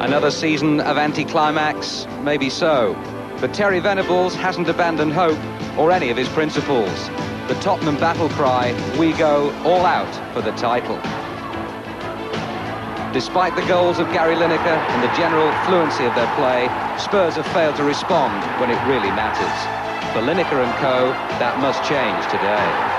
Another season of anticlimax? Maybe so. But Terry Venables hasn't abandoned hope or any of his principles. The Tottenham battle cry, we go all out for the title. Despite the goals of Gary Lineker and the general fluency of their play, Spurs have failed to respond when it really matters. For Lineker and co, that must change today.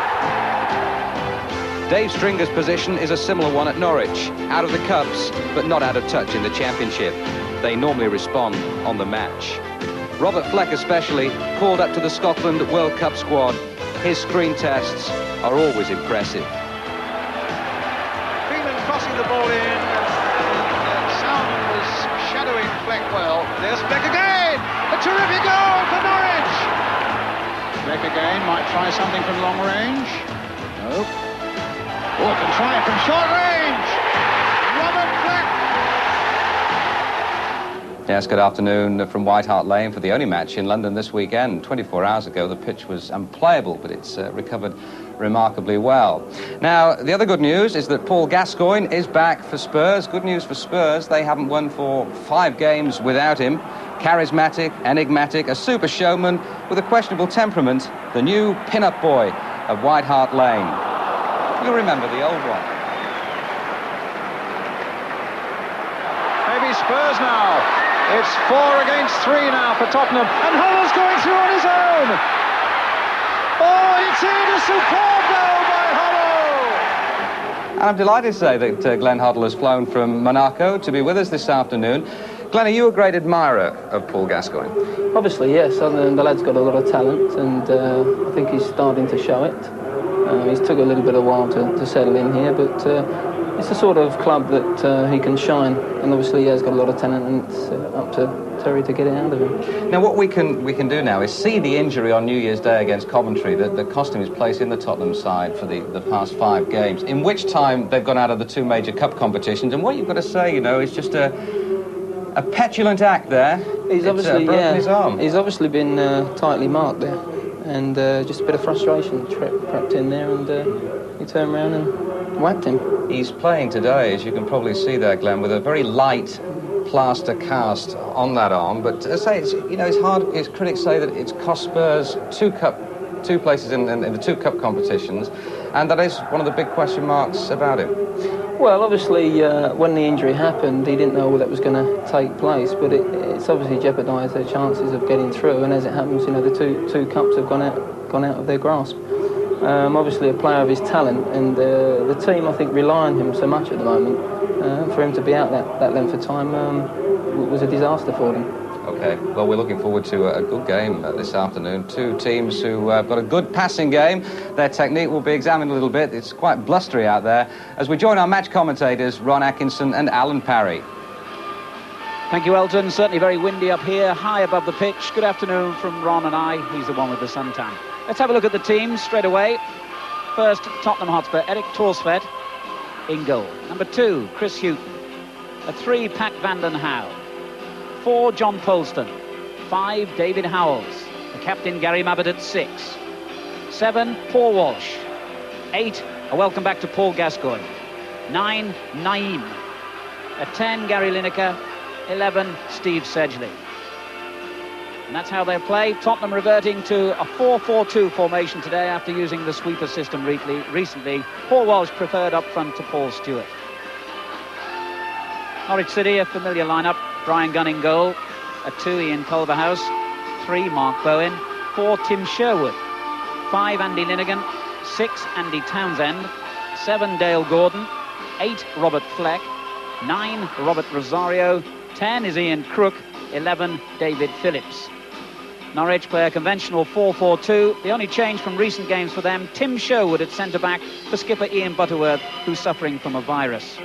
Dave Stringer's position is a similar one at Norwich, out of the cups, but not out of touch in the Championship. They normally respond on the match. Robert Fleck especially, called up to the Scotland World Cup squad. His screen tests are always impressive. Freeman crossing the ball in, and Sound was shadowing Fleck well. There's Fleck again! A terrific goal for Norwich! Fleck again, might try something from long range. Nope. Oh, can try it from short range! Robert Fleck! Yes, good afternoon from White Hart Lane for the only match in London this weekend. 24 hours ago, the pitch was unplayable, but it's recovered remarkably well. Now, the other good news is that Paul Gascoigne is back for Spurs. Good news for Spurs, they haven't won for 5 games without him. Charismatic, enigmatic, a super showman with a questionable temperament, the new pin-up boy of White Hart Lane. You'll remember the old one. Maybe Spurs now. It's 4 against 3 now for Tottenham. And Hull's going through on his own. Oh, it's in, a superb goal by Hull. And I'm delighted to say that Glenn Hoddle has flown from Monaco to be with us this afternoon. Glenn, are you a great admirer of Paul Gascoigne? Obviously, yes. The lad's got a lot of talent, and I think he's starting to show it. He's took a little bit of a while to settle in here, but it's the sort of club that he can shine, and obviously he has got a lot of talent, and it's up to Terry to get it out of him. Now, what we can do now is see the injury on New Year's Day against Coventry that cost him his place in the Tottenham side for the past 5 games, in which time they've gone out of the 2 major cup competitions, and what you've got to say, you know, is just a petulant act there. He's obviously broken his arm. He's obviously been tightly marked there, and just a bit of frustration crept in there, and he turned around and whacked him. He's playing today, as you can probably see there, Glenn, with a very light plaster cast on that arm. But as I say, it's hard. His critics say that it's cost Spurs 2 places in the 2 cup competitions, and that is one of the big question marks about him. Well, obviously, when the injury happened, he didn't know that was going to take place, but it's obviously jeopardised their chances of getting through. And as it happens, the two cups have gone out of their grasp. Obviously, a player of his talent, and the team, I think, rely on him so much at the moment. For him to be out that length of time was a disaster for them. OK, well, we're looking forward to a good game this afternoon. 2 teams who have got a good passing game. Their technique will be examined a little bit. It's quite blustery out there. As we join our match commentators, Ron Atkinson and Alan Parry. Thank you, Elton. Certainly very windy up here, high above the pitch. Good afternoon from Ron and I. He's the one with the suntan. Let's have a look at the teams straight away. First, Tottenham Hotspur, Erik Torsvedt in goal. Number 2, Chris Hughton. A 3, Pat van den Hauwe. 4, John Polston. 5, David Howells. The captain, Gary Mabbott, at 6. 7, Paul Walsh. 8, a welcome back to Paul Gascoigne. 9, Naeem. At 10, Gary Lineker. 11, Steve Sedgley. And that's how they play. Tottenham reverting to a 4-4-2 formation today after using the sweeper system recently. Paul Walsh preferred up front to Paul Stewart. Norwich City, a familiar lineup. Brian Gunn in goal. At 2, Ian Culverhouse. 3, Mark Bowen. 4, Tim Sherwood. 5, Andy Linnigan. 6, Andy Townsend. 7, Dale Gordon. 8, Robert Fleck. 9, Robert Rosario. 10 is Ian Crook. 11, David Phillips. Norwich play a conventional 4-4-2. The only change from recent games for them, Tim Sherwood at centre-back for skipper Ian Butterworth, who's suffering from a virus.